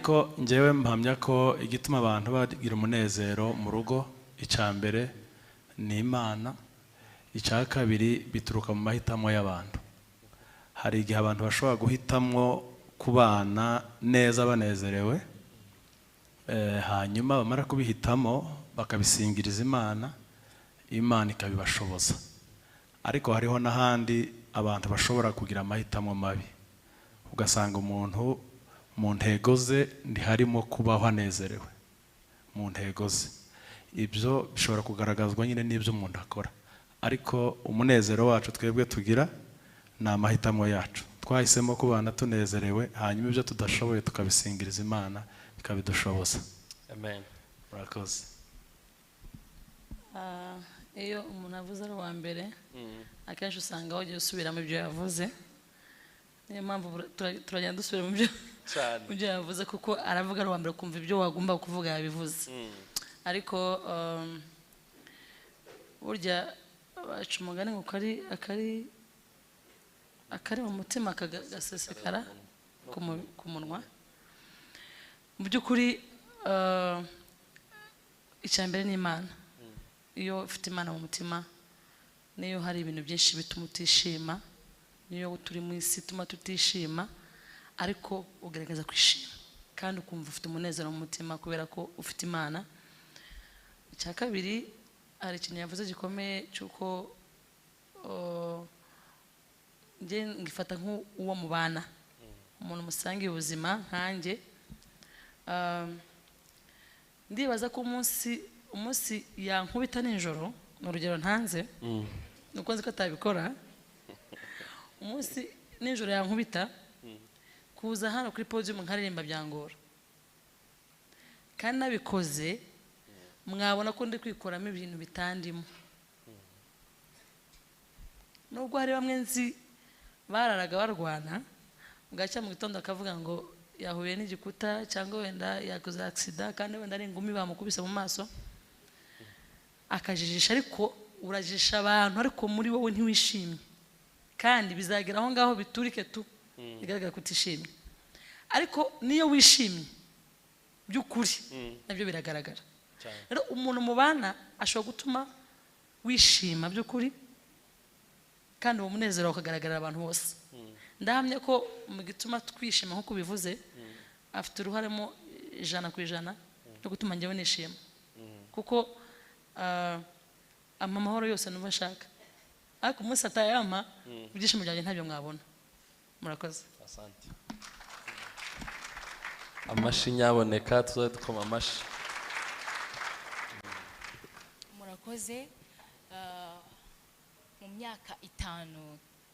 Ko njyewe mpamya ko igituma abantu bagira umunezero mu rugo icambere ni Imana, icya kabiri bituruka mu mahitamo y'abantu. Hari igihe abantu bashobora guhitamwo kubana neza banezerewe, hanyuma bamara kubihitamo bakabisingiriza Imana, Imana ikabibashoboza. Ariko hariho n'ahandi abantu bashobora kugira amahitamo mabi, ugasanga umuntu mu ntego ze ntiharimo kubaho anezerewe mu ntego ze. Ibyo bishobora kugaragazwa nyine n'ibyo umuntu akora, ariko umunezero wacu twebwe tugira ni amahitamo yacu. Twahisemo kubana tunezerewe, hanyuma ibyo tudashoboye tukabisingiriza Imana ikabidushoboza. Amen. Murakoze. Iyo umuntu avuze ari uwa mbere akenshi usanga wagiye usubiramo ibyo yavuze. Niyo mpamvu turagenda dusubira mu byo yavuze, kuko aravuga ari uwa mbere kumva ibyo wagomba kuvuga yabivuze. Ariko burya baca umugani ngo akari mu mutima kagasesekara ku munwa. Mu by'ukuri icya mbere ni Imana. Iyo ufite Imana mu mutima, niyo hari ibintu byinshi bituma utishima, niyo turi mu isi ituma tutishima, ariko ugerageza kwishima kandi ukumva ufite umunezero mu mutima kubera ko ufite Imana. Icya kabiri, hari ikintu yavuze gikomeye cy'uko njye ngifata nk'uwo mubana, umuntu musangiye ubuzima nkanjye. Ndibaza ko umunsi yankubita nijoro, ni urugero ntanze, nuko nzi ko atabikora. Umunsi nijoro yankubita, kuza hano kuri podium nkaririmba byangora, kandi nabikoze mwabona ko ndi kwikoramo ibintu bitandimo. Nubwo hari bamwe nzi bararaga barwana, bwacya mu gitondo akavuga ngo yahuye n'igikuta cyangwa wenda yakoze accident, kandi wenda ari ingumi bamukubise mu maso akajijisha. Ariko urajisha abantu, ariko muri wowe ntiwishimye, kandi bizagera aho ngaho biturike tu bigaragara ko utishimye. Ariko niyo wishimye by'ukuri nabyo biragaragara. Rero umuntu mubana ashobora gutuma wishima by'ukuri, kandi uwo munezero ukagaragarira abantu bose. Ndahamya ko mu gituma twishima nk'uko bivuze, afite uruharemo 100% no gutuma njyewe nishima, kuko amahoro yose numva nshaka, ariko umunsi atayama ibyishimo byanjye ntabyo mwabona. Murakoze. Asante. Amashi nyaboneka, tuzaye dukoma amashi. Murakoze. Mu myaka 5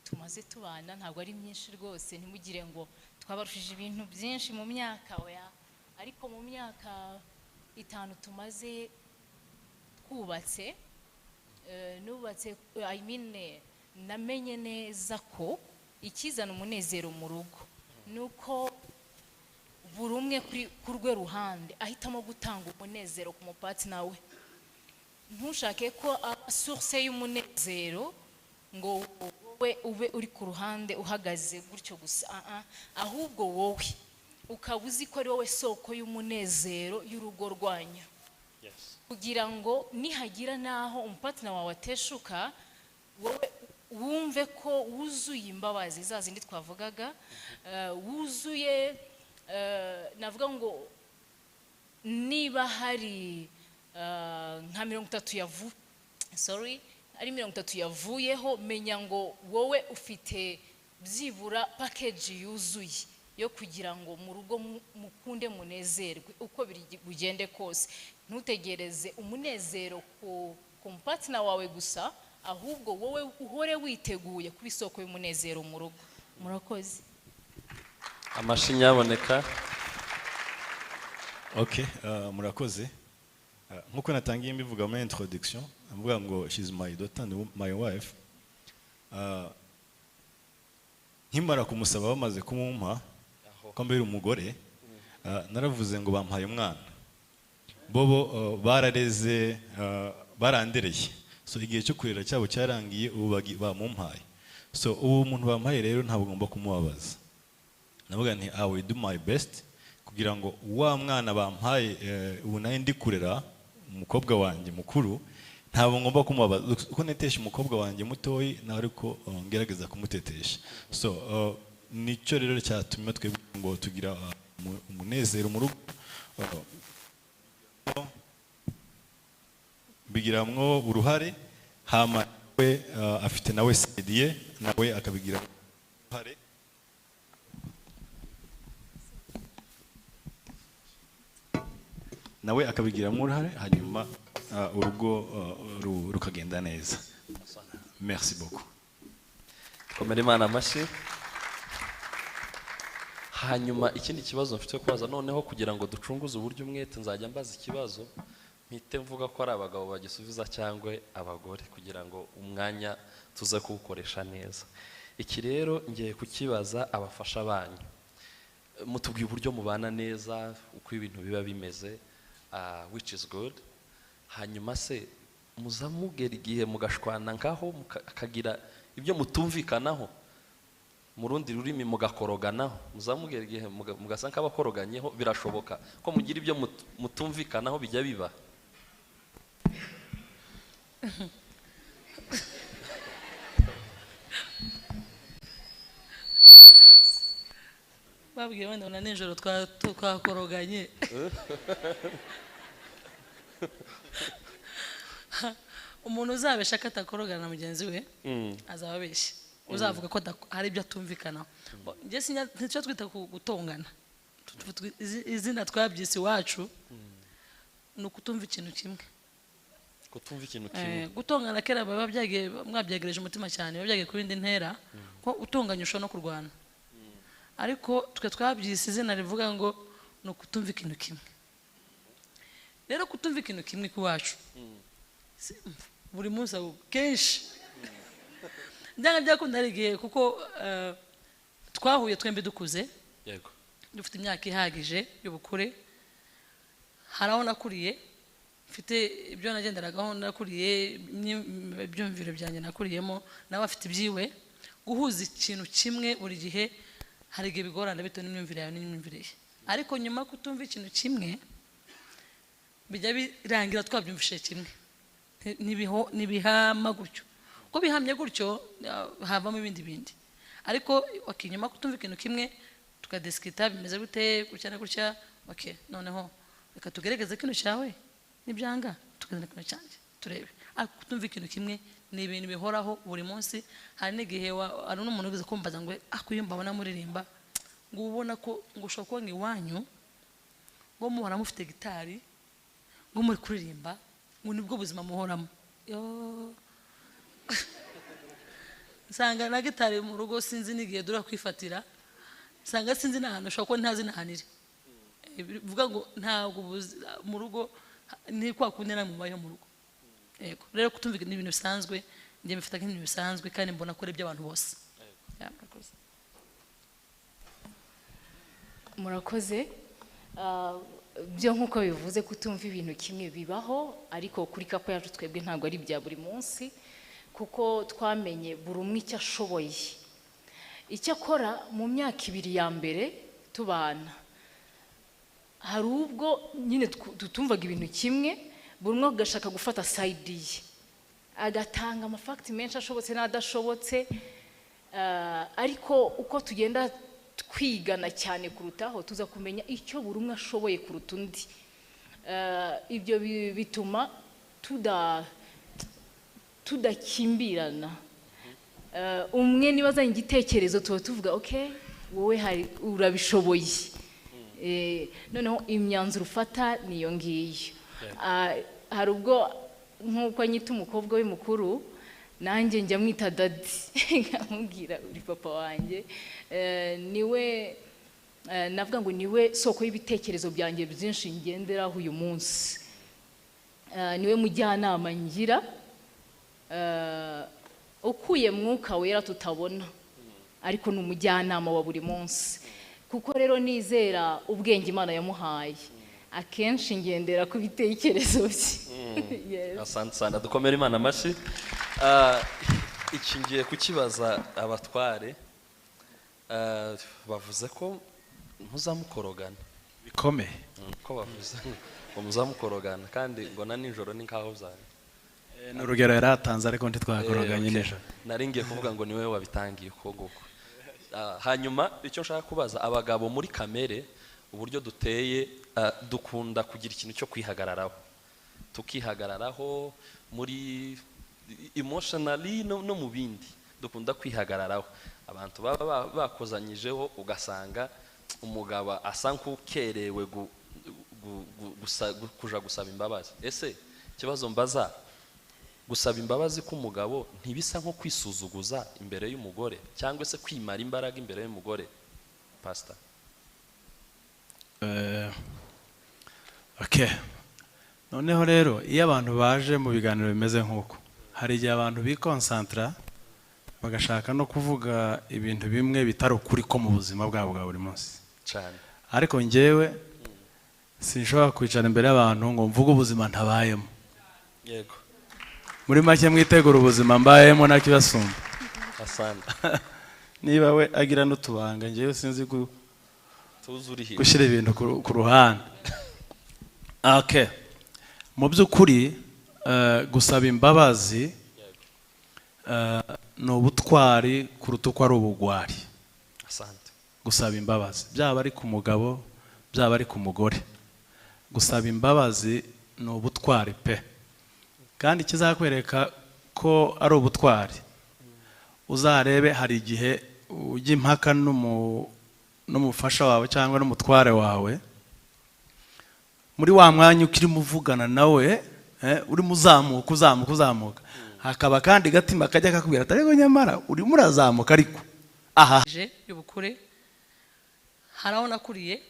tumaze tubana, ntabwo ari myinshi rwose, ntimugire ngo twabarushije ibintu byinshi mu myaka oya, ariko mu myaka 5 tumaze twubatse, nubatse namenye neza ko ikizana umunezero mu rugo nuko buri umwe ku rwe ruhande ahitamo gutanga umunezero ku mupati nawe. Ntushake ko source y'umunezero ngo wowe ube uri ku ruhande uhagaze gutyo gusa, ahubwo wowe ukaba uzi ko ari wowe soko y'umunezero y'urugo rwanyu, kugira ngo nihagira naho umupatina wawe ateshuka, wowe wumve ko wuzuye imbabazi za zindi twavugaga, wuzuye navuga ngo niba hari nka 30 ari 30 yavuyeho, menya ngo wowe ufite byibura package yuzuye yo kugira ngo mu rugo mukunde munezerwe uko bigende kose. Ntutegereze umunezero ku mpatina wawe gusa, ahubwo wowe uhore witeguye ku isoko y'umunezero mu rugo. Murakoze. Amashi nyaboneka. Okay, murakoze. Nkuko natangiye mbivuga mu introduction, avuga ngo she's my daughter and my wife. Nkimara kumusaba bamaze kumumpa ko mbere umugore, naravuze ngo bampaye umwana. Bobo barareze, barandereye. So igihe cyo kurera cyabo cyarangiye, ubu bamumpaye. So ubu umuntu bampaye rero ntabwo ngomba kumubabaza. Navuga nti I will do my best kugira ngo wa mwana bampaye ubu nawe ndi kurera umukobwa wanjye mukuru ntabwo ngomba kumubaza uko netesha umukobwa wanjye mutoyi nawe ariko ngerageza kumutetesha. So nicyo rero cyatumye twebwe ngo tugira umunezero mu rugo, bigiramwo uruhare, hama we afite nawe sediye nawe akabigira uruhare. Nawe akabigiramo uruhare hanyuma urugo rukagenda neza. Merci beaucoup. Komera Imana amashyi. Hanyuma ikindi kibazo mfite kubaza noneho kugira ngo ducunguze uburyo umwete nzajya mbaza ikibazo mpite mvuga ko ari abagabo bagisubiza cyangwa abagore kugira ngo umwanya tuze kuwukoresha neza. Iki rero ngiye kukibaza abafasha banyu, mutubwiye uburyo mubana neza uko ibintu biba bimeze, which is good. Hanyuma se muzamugera igihe mugashwana nkaho akagira ibyo mutumvikanaho mu rundi rurimi mugakoroganaho, muzamugera igihe mugasa nk'abakoroganyeho, birashoboka ko mugira ibyo mutumvikanaho bijya biba? babwiye wenda na nijoro twakoroganye umuntu uzabesha ko atakorogana na mugenzi we azaba abeshye, uzavuga ko hari ibyo atumvikanaho. Nicyo twita gutongana, izina twabyise iwacu ni ukutumva ikintu kimwe. Kutumva ikintu kimwe, gutongana kera baba mwabyegereje umutima cyane, biba byagiye ku bindi ntera ko utonganya ushobora no kurwana, ariko twe twabyise izina rivuga ngo ni ukutumva ikintu kimwe. Rero kutumva ikintu kimwe k'iwacu buri munsi kenshi byanga byakunda ari igihe kuko twahuye twembi dukuze, yego, dufite imyaka ihagije y'ubukure. Hari aho nakuriye mfite ibyo nagenderagaho, nakuriye ibyumviro byanjye nakuriyemo, nawe afite ibyiwe. Guhuza ikintu kimwe buri gihe hari igihe bigorana bitewe n'imyumvire yawe n'imyumvire ye, ariko nyuma kutumva ikintu kimwe bijya birangira twabyumvise kimwe, ntibihama gutyo. Uko bihamye gutyo havamo ibindi, ariko nyuma kutumva ikintu kimwe tukadiskita bimeze gute gutya na gutya, noneho reka tugerageze ikintu cyawe nibyanga tukazana ikintu cyanjye turebe. Ariko kutumva ikintu kimwe ni ibintu bihoraho buri munsi. Hari n'igihe ari n'umuntu ugize kumbaza ngo iyo mbabona muririmba ngo ubona ko ngo ushobora kuba nk'iwanyu ngo muhora mufite gitari ngo muri kuririmba ngo nibwo buzima muhoramo. Nsanga na gitari mu rugo sinzi n'igihe dura kwifatira, nsanga sinzi n'ahantu, ushobora kuba ntazi n'ahantu iri. Bivuga ngo ntabwo mu rugo ni kwa kundi namwe mubayeho mu rugo. Yego, rero kutumvika ni ibintu bisanzwe, njye mbifata nk'ibintu bisanzwe kandi mbona ko ari iby'abantu bose. Murakoze. Byo nk'uko bivuze kutumva ibintu kimwe bibaho, ariko kuri kapo yacu twebwe ntabwo ari ibya buri munsi, kuko twamenye buri umwe icyo ashoboye. Icyo akora mu myaka 2 ya mbere tubana, hari ubwo nyine tutumvaga ibintu kimwe, buri umwe agashaka gufata side ye, agatanga amafakiti menshi ashobotse n'adashobotse, ariko uko tugenda twigana cyane kurutaho tuza kumenya icyo buri umwe ashoboye kuruta undi. Ibyo bituma tudakimbirana. Umwe niba azanye igitekerezo tuba tuvuga wowe urabishoboye, noneho imyanzuro ufata niyo ngiyo. Hari ubwo nk'uko anyita umukobwa we mukuru, nanjye njya mwita dadi, nkamubwira uri papa wanjye, niwe navuga ngo niwe soko y'ibitekerezo byanjye byinshi ngenderaho uyu munsi, niwe mujyanama ngira, ukuye mwuka wera tutabona, ariko ni umujyanama wa buri munsi. Kuko rero nizera ubwenge Imana yamuhaye, akenshi ngendera ku bitekerezo bye. Asante sana, dukomere Imana amashyi. Iki ngiye kukibaza abatware, bavuze ko ntuzamukorogana. bikomeye. ko bavuze ngo muzamukorogana kandi ngo na nijoro ni nkaho byari. Ni urugero yari atanze ariko ntitwakoroganye Okay. nijoro. Nari ngiye kuvuga ngo niwe wabitangiye uko nguko. Hanyuma icyo nshaka kubaza abagabo muri kamere uburyo duteye dukunda kugira ikintu cyo kwihagararaho, tukihagararaho muri emotionally no mu bindi dukunda kwihagararaho. Abantu baba bakozanyijeho ugasanga umugabo asa nk'ukerewe kuja gusaba imbabazi. Ese ikibazo mbaza, gusaba imbabazi k'umugabo ntibisa nko kwisuzuguza imbere y'umugore cyangwa se kwimara imbaraga imbere y'umugore? Pastor. Okay. Noneho rero iyo abantu baje mu biganiro bimeze nk'uko, hari igihe abantu bikonsantra bagashaka no kuvuga ibintu bimwe bitari ukuri ko mu buzima bwabo bwa buri munsi Cyane. ariko njyewe sinshobora kwicara imbere y'abantu ngo mvuge ubuzima ntabayemo. Yego. Muri make mwitegura ubuzima mbayemo nakibasumba. Asante. Niba we agira n'utubanga njyewe sinzi Tuzurihe. gushyira ibintu ku ruhande. Okay. Mu by'ukuri gusaba imbabazi ni ubutwari kuruta uko ari ubugwari. Asante. Gusaba imbabazi byaba ari ku mugabo byaba ari ku mugore, gusaba imbabazi ni ubutwari pe. Kandi kizakwereka ko ari ubutwari, uzarebe hari igihe ujya impaka n'umufasha wawe cyangwa n'umutware wawe, muri wa mwanya ukirimo uvugana nawe urimo uzamuka hakaba kandi gatima kajya kakubwira ati ariko nyamara urimo urazamuka ariko aha y'ubukure hari aho nakuriye,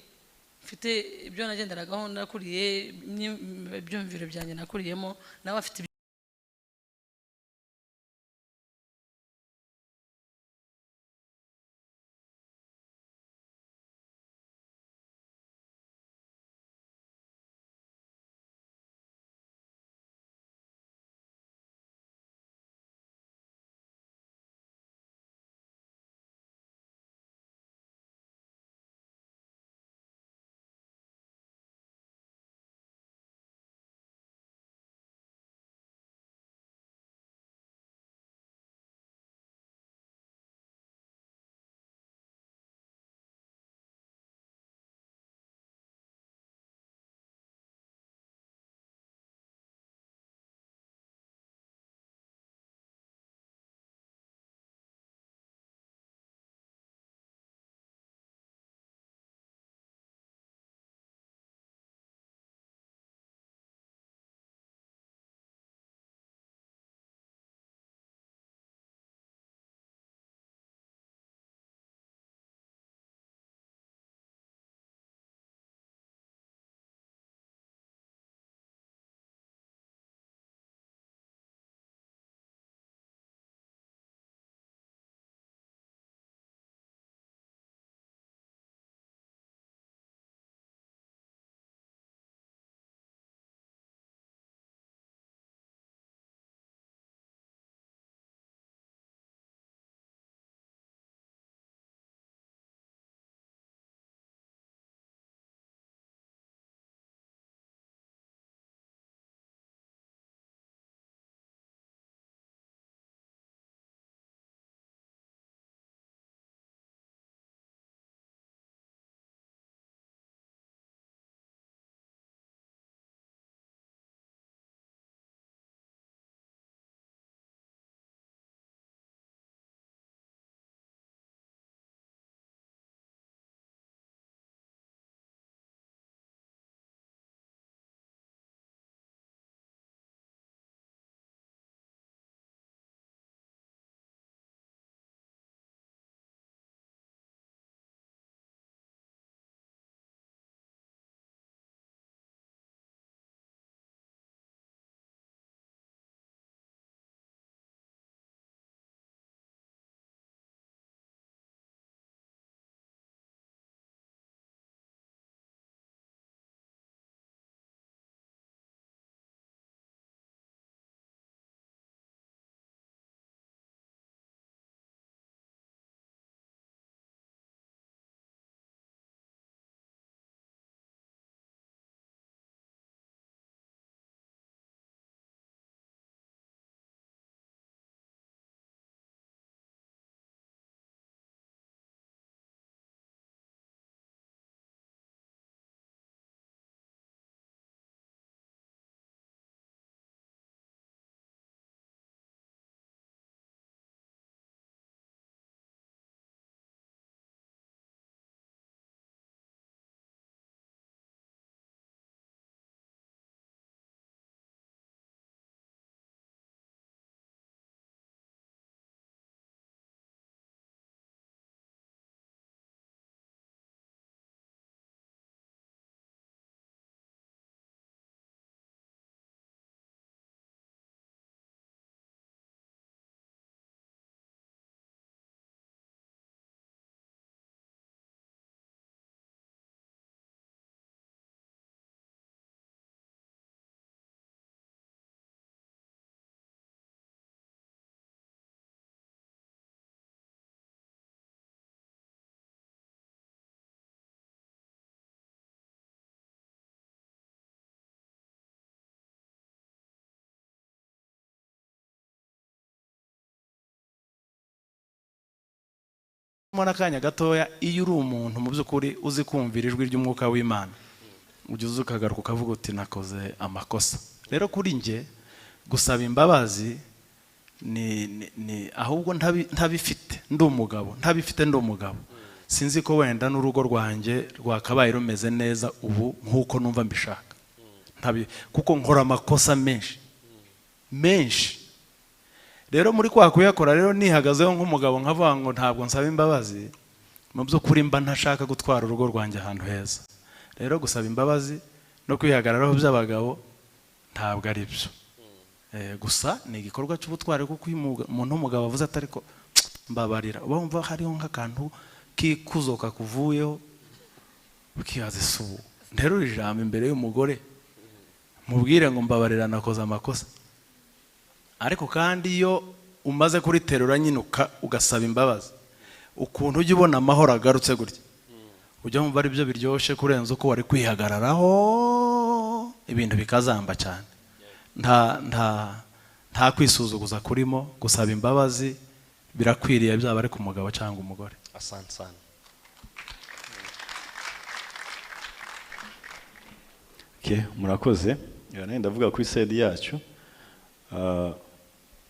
mfite ibyo nagenderagaho nakuriye, ibyumviro byanjye nakuriyemo, nawe afite n'akanya gatoya iyo uri umuntu mu by'ukuri uzi kumvira ijwi ry'umwuka w'Imana ujya uza ukagaruka ukavuga uti nakoze amakosa. Rero kuri njye gusaba imbabazi ni ahubwo ntabifite ndi umugabo sinzi ko wenda n'urugo rwanjye rwakabaye rumeze neza ubu nk'uko numva mbishaka kuko nkora amakosa menshi. Rero muri kwa kuyakora rero nihagazeho nk'umugabo nkavuga ngo ntabwo nsaba imbabazi, mu by'ukuri mba ntashaka gutwara urugo rwanjye ahantu heza. Rero gusaba imbabazi no kwihagararaho by'abagabo ntabwo ari byo. Gusa ni igikorwa cy'ubutwari kuko umuntu w'umugabo avuze atari ko mbabarira, uba wumva hariho nk'akantu k'ikuzo kakuvuyeho ukihaza isubu. Nterura ijambo imbere y'umugore mubwire ngo mbabarira nakoze amakosa. Ariko kandi iyo umaze kuriterura nyine ugasaba imbabazi, ukuntu ujya ubona amahoro agarutse gutya, ujya wumva ari byo biryoshye kurenza uko wari kwihagararaho ibintu bikazamba cyane. Nta kwisuzuguza kurimo. Gusaba imbabazi birakwiriye, byaba ari ku mugabo cyangwa umugore. Asante sana. Murakoze. Ndavuga kuri side yacu.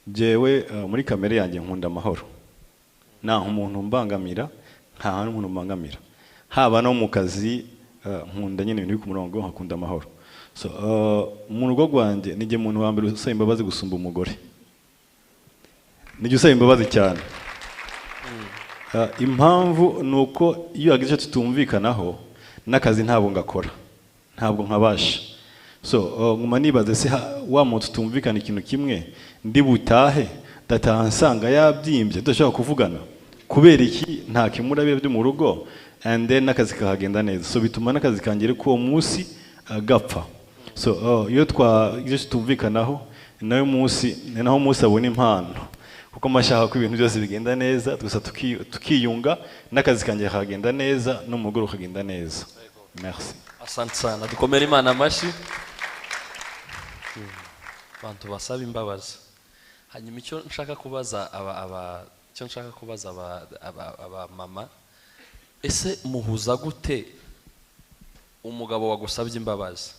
Jewe muri kamere yanjye nkunda amahoro. Nta umuntu mbangamira, nta hantu umuntu mbangamira. Haba no mu kazi nkunda nyine ibintu biri ku murongo, nkakunda amahoro. So mu rugo rwanjye nijye muntu wa mbere usaba imbabazi gusumba umugore. Nijye usaba imbabazi cyane. Impamvu nuko iyo yagize tutumvikanaho n'akazi ntabwo ngakora, ntabwo nkabasha. So nguma nibaze se wa muntu tutumvikana ikintu kimwe ndi butahe dataha nsanga yabyimbye tudashaka kuvugana kubera iki nta kimurabiye byo mu rugo, and then n'akazi kahagenda neza. So bituma n'akazi kangere ko umunsi gapfa. So iyo twagize tutumvikanaho nayo munsi naho munsi abona impano, kuko mashaka ko ibintu byose bigenda neza, twese tukiyunga n'akazi kanjye kagenda neza n'umugore ukagenda neza. Merci. Asante sana. Dukomere Imana amashyi. Bantu basaba imbabazi. Hanyuma icyo nshaka kubaza aba mama, ese muhuza gute umugabo wagusabye imbabazi?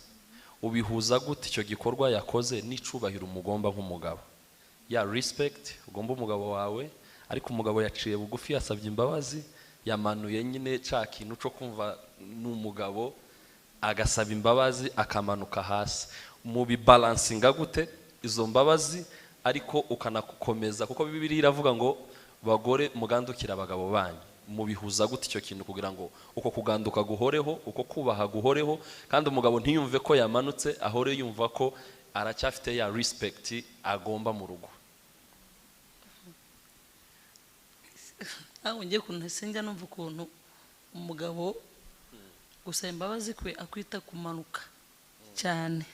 Ubihuza gute icyo gikorwa yakoze n'icubahiro umugomba nk'umugabo? Ya respect ugomba umugabo wawe, ariko umugabo yaciye bugufi yasabye imbabazi, yamanuye nyine ca kintu cyo kumva n'umugabo agasaba imbabazi akamanuka hasi. Mu bibalansinga gute izo mbabazi ariko ukanakomeza, kuko Bibiliya iravuga ngo bagore mugandukira abagabo banyu. Mu bihuza gute icyo kintu kugira ngo uko kuganduka guhoreho, uko kubaha guhoreho, kandi umugabo ntiyumve ko yamanutse, ahore yumva ko aracyafite ya respect agomba mu rugo? Ngiye kunsenga numva ukuntu umugabo gusaba imbabazi kwe akwita kumanuka cyane.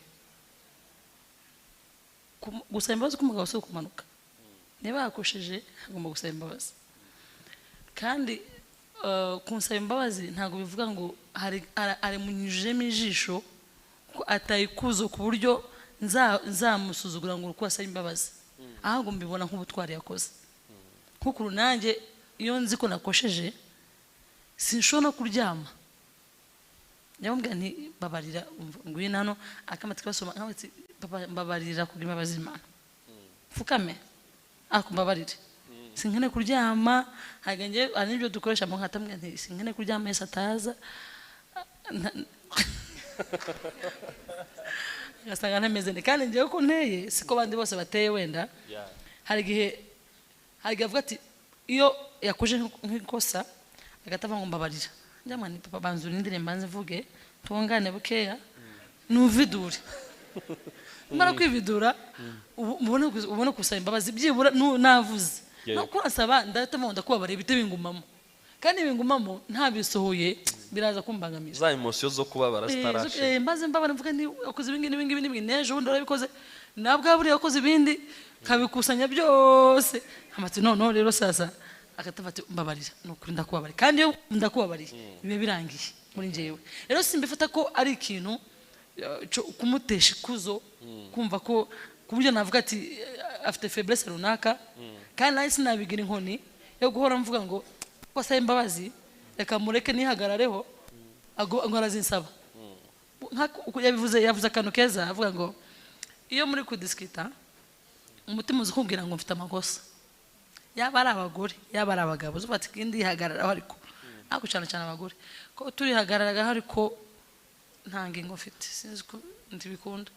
Gusaba imbabazi k'umugabo si kumanuka. Niba yakosheje agomba gusaba imbabazi. Kandi kunsaba imbabazi ntabwo bivuga ngo ari munyujemo ijisho ko atayikuzo ku buryo nzamusuzugura ngo uko asaba imbabazi. Ahubwo mbibona nk'ubutwari yakoze. Kuko nanjye iyo nzi ko nakosheje sinshobora kuryama. Nyamubwira nti babarira nguye nano akamatwi basoma nk'ati babarira kugira imbabazi Imana. Fukame akumbabarire. Sinkene kuryama haganje anibyo dukoresha mu nkatamwe nti sinkene kuryama Yesu ataza. Gasanga ntameze ne kandi ngiye ko nteye siko bandi bose bateye wenda. Hari gihe avuga ati iyo yakoje nk'ikosa agatava ngo mbabarira. Njamani papa banzura indire mbanze vuge tungane bukeya nuvidure. Mara kwividura ubone kusaba imbabazi byibura navuze. No kurasaba ndatama ndakubabare bite bingumamo. Kandi bingumamo nta bisohoye biraza kumbangamira. Za emotion zo kubabara starashe. Mbaze mbabara mvuga ni akoze ibingi nejo undi arabikoze nabwo aburi yakoze ibindi kabikusanya byose. Amati no rero sasa akatava ati mbabarira no kuri ndakubabare. Kandi iyo ndakubabariye bibe birangiye muri njewe. Rero simbifata ko ari ikintu kumutesha ikuzo, kumva ko kuburyo navuga ati afite faiblesse runaka, kandi nahise nabigira inkoni yo guhora mvuga ngo ko asaba imbabazi reka mureke nihagarareho ngo arazinsaba yavuze akantu keza avuga ngo iyo muri kudisikita umutima uzi kubwira ngo mfite amakosa yaba ari abagore yaba ari abagabo zuba ati kindi ihagararaho ariko nako cyane abagore ko turihagararaga ariko nta ngingo mfite sinzi ko ntibikunda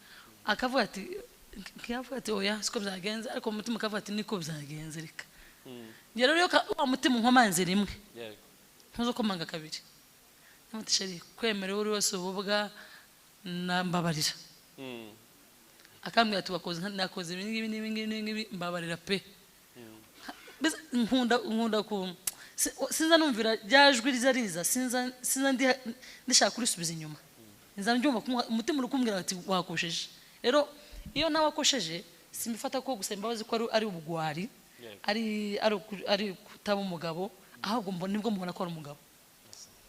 akavuga ati oya siko byagenze ariko umutima akavuga ati niko byagenze reka rero wa mutima nkomanze rimwe ntuzo komanga kabiri n'amutishari kwemerewe uri wese ububwa nambabarira akambwira ati nakoze ibi mbabarira pe nkunda ku sinza numvira ryajwi riza sinza ndishaka kurisubiza inyuma nza njumva umutima uri kumbwira ati wakosheje rero iyo nawe wakosheje simifata ko gusaba imbabazi ko ari ubugwari ari kutaba umugabo ahubwo nibwo mubona ko ari umugabo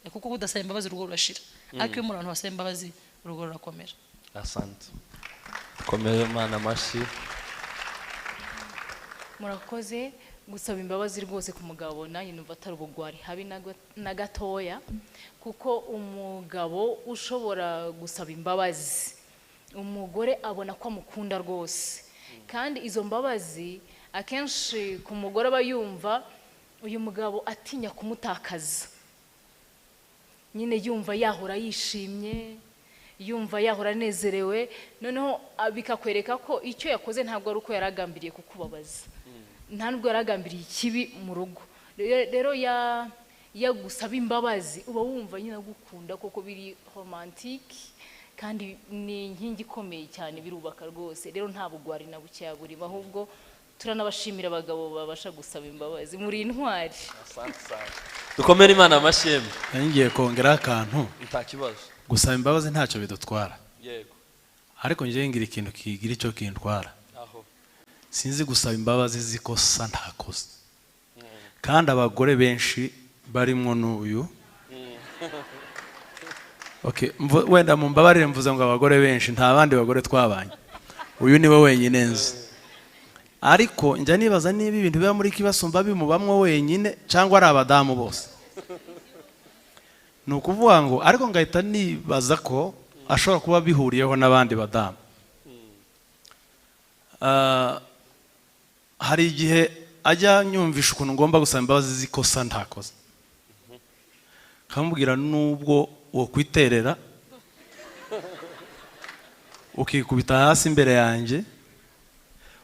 kuko kudasaba imbabazi urugo rurashira ariko iyo umuntu wasaba imbabazi urugo rurakomera. Asante. Komera Imana amashyi. Murakoze gusaba imbabazi rwose ku mugabo nanjye numva atari ubugwari habi na gatoya kuko umugabo ushobora gusaba imbabazi umugore abona ko amukunda rwose kandi izo mbabazi akenshi ku mugore aba yumva uyu mugabo atinya kumutakaza nyine yumva yahora yishimye yumva yahora anezerewe noneho bikakwereka ko icyo yakoze ntabwo ari uko yaragambiriye kukubabaza nta nubwo yaragambiriye ikibi mu rugo rero yagusaba imbabazi uba wumva nyine agukunda koko biri romantike kandi ni inkingi ikomeye cyane birubaka rwose rero nta bugwari na bukeya burimo ahubwo turanabashimira abagabo babasha gusaba imbabazi muri intwari. Dukomere Imana amashyi. Ngiye kongera akantu nta kibazo gusaba imbabazi ntacyo bidutwara yego ariko ngiye ngira ikintu kigira icyo kintwara aho sinzi gusaba imbabazi zikosa ntakoze kandi abagore benshi barimo n'uyu okay wenda mu mbabarire mvuze ngo abagore benshi nta bandi bagore twabanye uyu niwe wenyine nzi ariko njya nibaza niba ibintu biba muri kibasumba bimubamwo wenyine cyangwa ari abadamu bose ni ukuvuga ngo ariko ngahita nibaza ko ashobora kuba bihuriyeho n'abandi badamu. Hari igihe ajya nyumvisha ukuntu ngomba gusaba imbabazi zikosa ntakoze kamubwira nubwo wo kwiterera ukikubita hasi imbere yanjye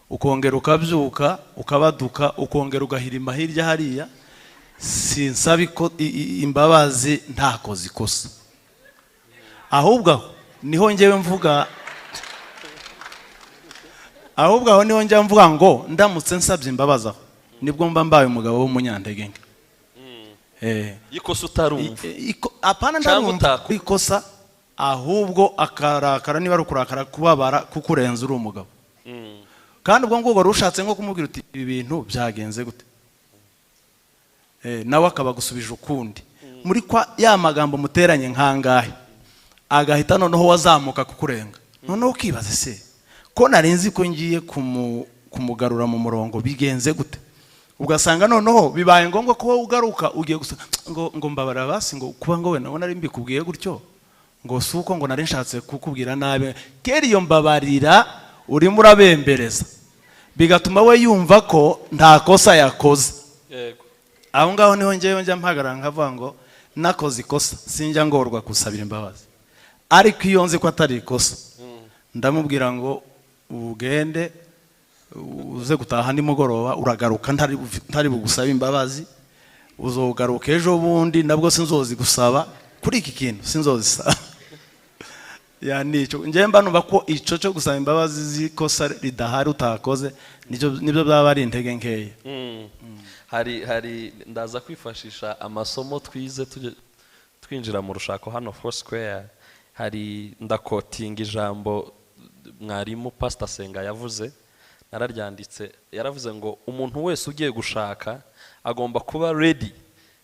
ukongera ukabyuka ukabaduka ukongera ugahirima hirya hariya sinsaba imbabazi ntakoze ikosa ahubwo niho ngewe mvuga ngo ndamutse nsabye imbabazi aho nibwo mba mbaye umugabo w'umunyantege nke ikosa utarumva apana ndarumva ikosa ahubwo akarakara niba ari ukurakara kubabara kukurenza uri umugabo kandi ubwo ngubwo rushatse nko kumubwira uti ibi bintu byagenze gute nawe akaba gusubije ukundi muri kwa ya magambo muteranye nkangahe agahita noneho wazamuka kukurenga noneho ukibaza se ko narinzi ko ngiye kumugarura mu murongo bigenze gute ugasanga noneho bibaye ngombwa ko ugaruka ugiye gusa ngo mbabara basi ngo kuba ngo we nabona ari mbikubwiye gutyo ngo suko ngo nari nshatse kukubwira nabe kera iyo mbabarira urimo urabembereza bigatuma we yumva ko nta kosa yakoze yego aho ngaho niho ngewe njya mpagarara nkavuga ngo nakoze ikosa sinjya ngorwa gusabira imbabazi ariko iyo nzi ko atari ikosa ndamubwira ngo ugende uze gutaha nimugoroba uragaruka ntari bugusaba imbabazi uzogaruka ejo bundi nabwo sinzozi gusaba kuri iki kintu sinzozisaba nico ngiye mba numva ko ico cyo gusaba imbabazi zikosa ridahari utakoze nibyo byaba ari intege nkeya. hari ndaza kwifashisha amasomo twize twinjira mu rushako hano Foursquare hari ndakotinga ijambo mwarimu Pastor Senga yavuze nararyanditse yaravuze ngo umuntu wese ugiye gushaka agomba kuba ready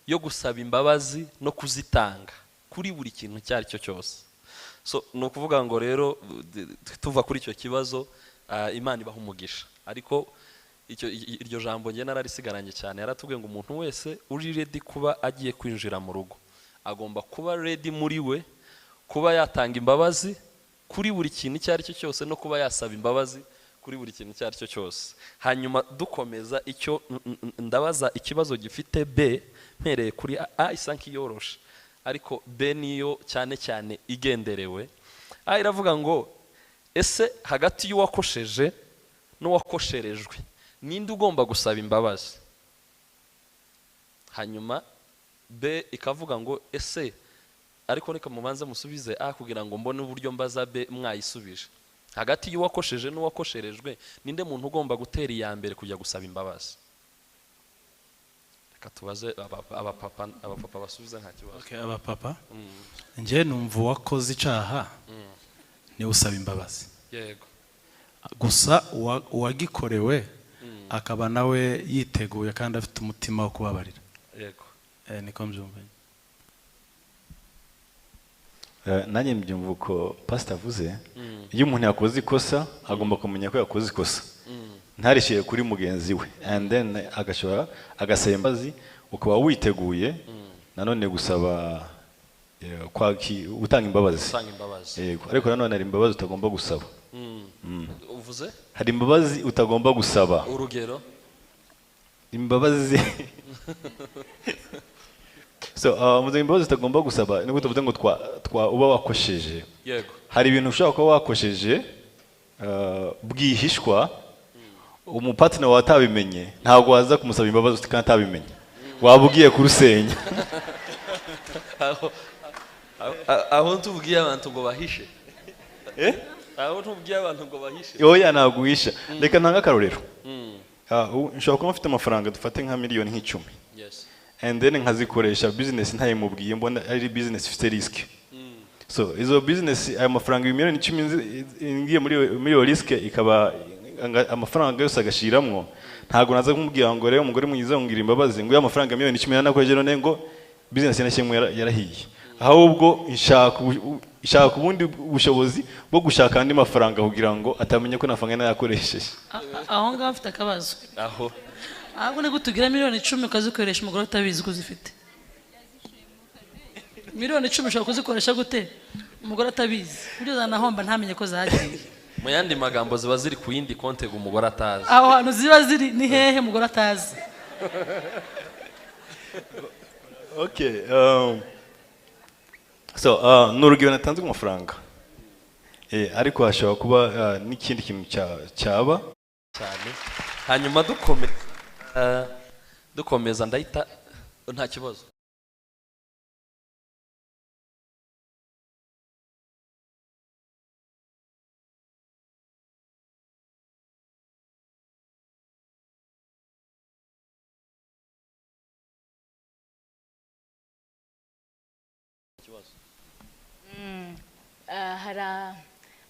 yo gusaba imbabazi no kuzitanga kuri buri kintu cyari cyo cyose. So no kuvuga ngo rero tuva kuri icyo kibazo Imana ibaha umugisha ariko iryo jambo njye nararisigaranye cyane. Yaratubwiye ngo umuntu wese uri ready kuba agiye kwinjira mu rugo agomba kuba ready muri we kuba yatanga imbabazi kuri buri kintu icyo ari cyo cyose no kuba yasaba imbabazi kuri buri kintu icyo ari cyo cyose. Hanyuma dukomeza icyo ndabaza ikibazo gifite B mpereye kuri A isa nk'iyoroshe ariko B niyo cyane cyane igenderewe. A iravuga ngo ese hagati y'uwakosheje n'uwakosherejwe ninde ugomba gusaba imbabazi? Hanyuma B ikavuga ngo ese ariko reka mubanze musubize A kugira ngo mbone uburyo mbaza B mwayisubije. Hagati y'uwakosheje n'uwakosherejwe ninde muntu ugomba gutera iya mbere kujya gusaba imbabazi? Reka tubaze abapapa basubiza nta kibazo. Okay, abapapa njye numva uwakoze icyaha niwe usaba imbabazi. Yego. Gusa uwagikorewe akaba nawe yiteguye kandi afite umutima wo kubabarira. Yego. Niko mbyumva. Nanjye mbyumva uko pastor avuze, iyo umuntu yakoze ikosa agomba kumenya ko yakoze ikosa, ntarishyire kuri mugenzi we, and then agashobora agasaba imbabazi, ukaba witeguye nanone gusaba utanga imbabazi. Yego, ariko nanone hari imbabazi utagomba gusaba. Uvuze? Hari imbabazi utagomba gusaba. Urugero? Imbabazi so muze imbabazi utagomba gusaba niko tuvuze ngo uba wakosheje. Yego. Hari ibintu ushaka kuba wakosheje bwihishwa, umupartner wawe atabimenye, ntabwo waza kumusaba imbabazi kandi atabimenye, waba ugiye kurusenya. Aho ntubwiye abantu ngo bahishe. Aho ntubwiye abantu ngo bahishe. Oya ntabwo uhisha. Reka ntanga akarorero. Nshobora kuba mfite amafaranga dufate nka miliyoni nk'icumi. Yes. And then nkazikoresha business ntayimubwiye, mbona ari business ifite risk. So izo business aya mafaranga miliyoni 10 ngiye muri iyo risk ikaba amafaranga yose agashiramwo, ntago naza kumubwira ngo rero umugore mwiza ngira imbabazi ngo ya mafaranga miliyoni 10 nanakojeje none ngo business yanashimwe yarahiye. Ahubwo ishaka ubundi bushobozi bwo gushaka andi mafaranga kugira ngo atamenye ko nafaranga nayakoresheje. Aho ngaho afite akabazo. Aho ahubwo ni gutugira miliyoni 10 ukazikoresha umugore utabizi ko zifite. Miliyoni 10 ushobora kuzikoresha gute umugore atabizi? Buryo zanahomba ntamenye ko zagiye. Mu yandi magambo ziba ziri ku yindi konte umugore atazi. Aho hantu ziba ziri ni hehe umugore atazi? Okay, so n'urugero natanze ku mafaranga, ariko hashobora kuba n'ikindi kintu cyaba cyane. Hanyuma dukomeza ndahita nta kibazo.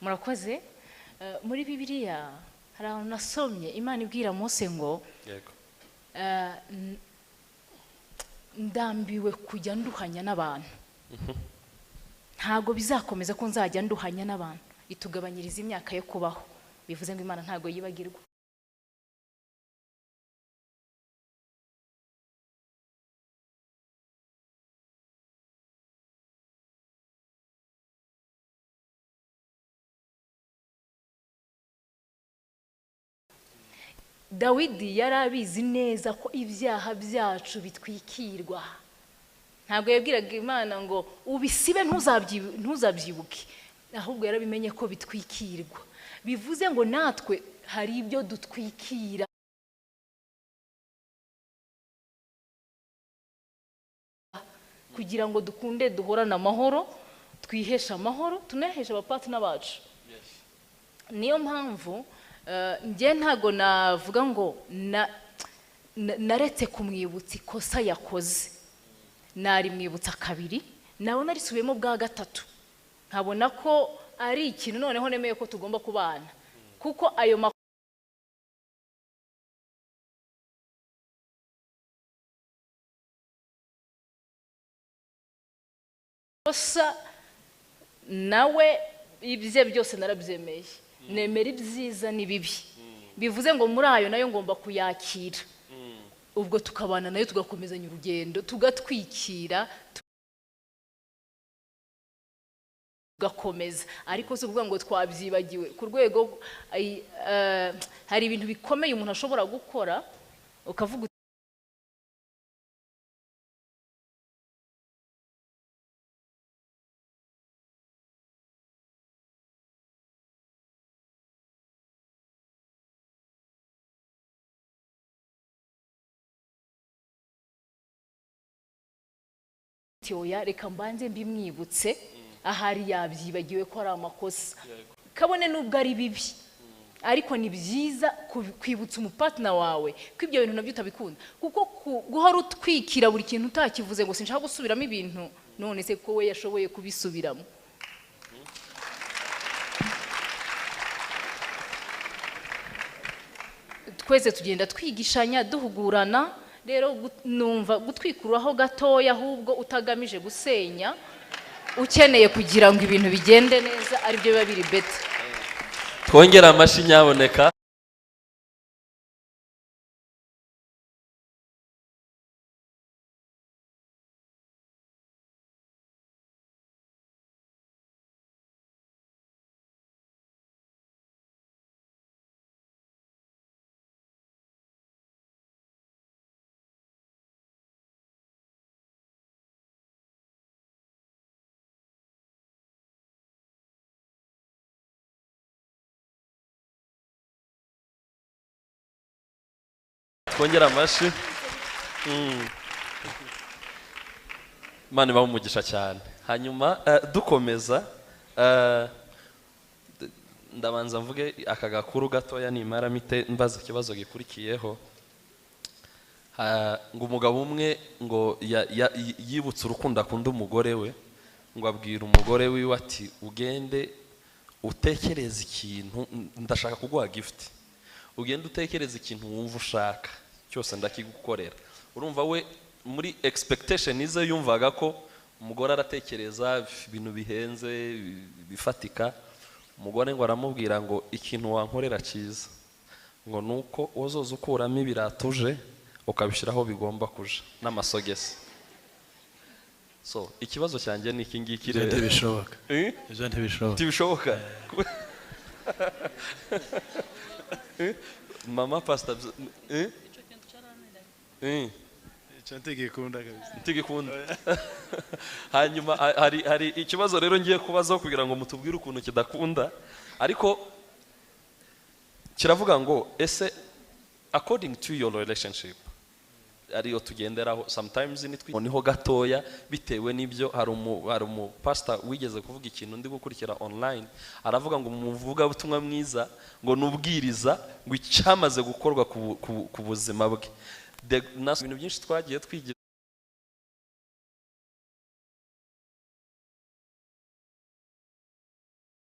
Murakoze. Muri Bibiliya hari ahantu nasomye Imana ibwira Mose ngo ndambiwe kujya nduhanya n'abantu, ntago bizakomeza ko nzajya nduhanya n'abantu, itugabanyiriza imyaka yo kubaho. Bivuze ngo Imana ntago yibagirwa. Dawidi yari abizi neza ko ibyaha byacu bitwikirwa. Ntabwo yabwiraga Imana ngo ubisibe ntuzabyibuke, ahubwo yarabimenye ko bitwikirwa. Bivuze ngo natwe hari ibyo dutwikira kugira ngo dukunde duhorane amahoro, twihesha amahoro, tunahesha abapartner bacu. Niyo mpamvu njye ntago navuga ngo naretse kumwibutsa ikosa yakoze, nari mwibutsa kabiri, nabona risubiyemo bwa gatatu, nkabona ko ari ikintu noneho nemeye ko tugomba kubana, kuko ayo makosa nawe ibye byose narabyemeye, nemera ibyiza n'ibibi. bivuze ngo muri ayo nayo ngomba kuyakira ubwo tukabana nayo tugakomezanya urugendo tugatwikira tugakomeza ariko si ukuvuga ngo twabyibagiwe ku rwego hari ibintu bikomeye umuntu ashobora gukora ukavuga oya reka mbanze mbimwibutse ahari yabyibagiwe ko ari amakosa kabone nubwo ari bibi ariko ni byiza kwibutsa umupartner wawe ko ibyo bintu nabyo utabikunda kuko guhora utwikira buri kintu utakivuze ngo sinshaka gusubiramo ibintu none se ko we yashoboye kubisubiramo twese tugenda twigishanya duhugurana rero numva gutwikuraho gatoya ahubwo utagamije gusenya ukeneye kugira ngo ibintu bigende neza ari byo biba biri beta twongera amashi nyaboneka twongera amashi Imana ibahe umugisha cyane hanyuma dukomeza ndabanza mvuge aka gakuru gatoya nimara mite mbaza ikibazo gikurikiyeho ngo umugabo umwe ngo yibutse urukundo akunda umugore we ngo abwira umugore wiwe ati ugende utekereze ikintu ndashaka kuguha gift ugende utekereze ikintu wumva ushaka cyose ndakigukorera urumva we muri expectation ize yumvaga ko umugore aratekereza ibintu bihenze bifatika umugore ngo aramubwira ngo ikintu wankorera cyiza ngo nuko wozoza ukuramo ibiratuje ukabishyiraho bigomba kuja n'amasogesi so ikibazo cyanjye ni iki ngiki rero ntibishoboka ibyo ntibishoboka mama pastor ntigikunda hanyuma hari ikibazo rero ngiye kubazaho kugira ngo mutubwire ukuntu kidakunda ariko kiravuga ngo ese according to your relationship ariyo tugenderaho sometimes niho gatoya bitewe n'ibyo hari umu pastor wigeze kuvuga ikintu ndi gukurikira online aravuga ngo umuvuga butumwa mwiza ngo nubwiriza ngo icyamaze gukorwa ku buzima bwe ibintu byinshi twagiye twigira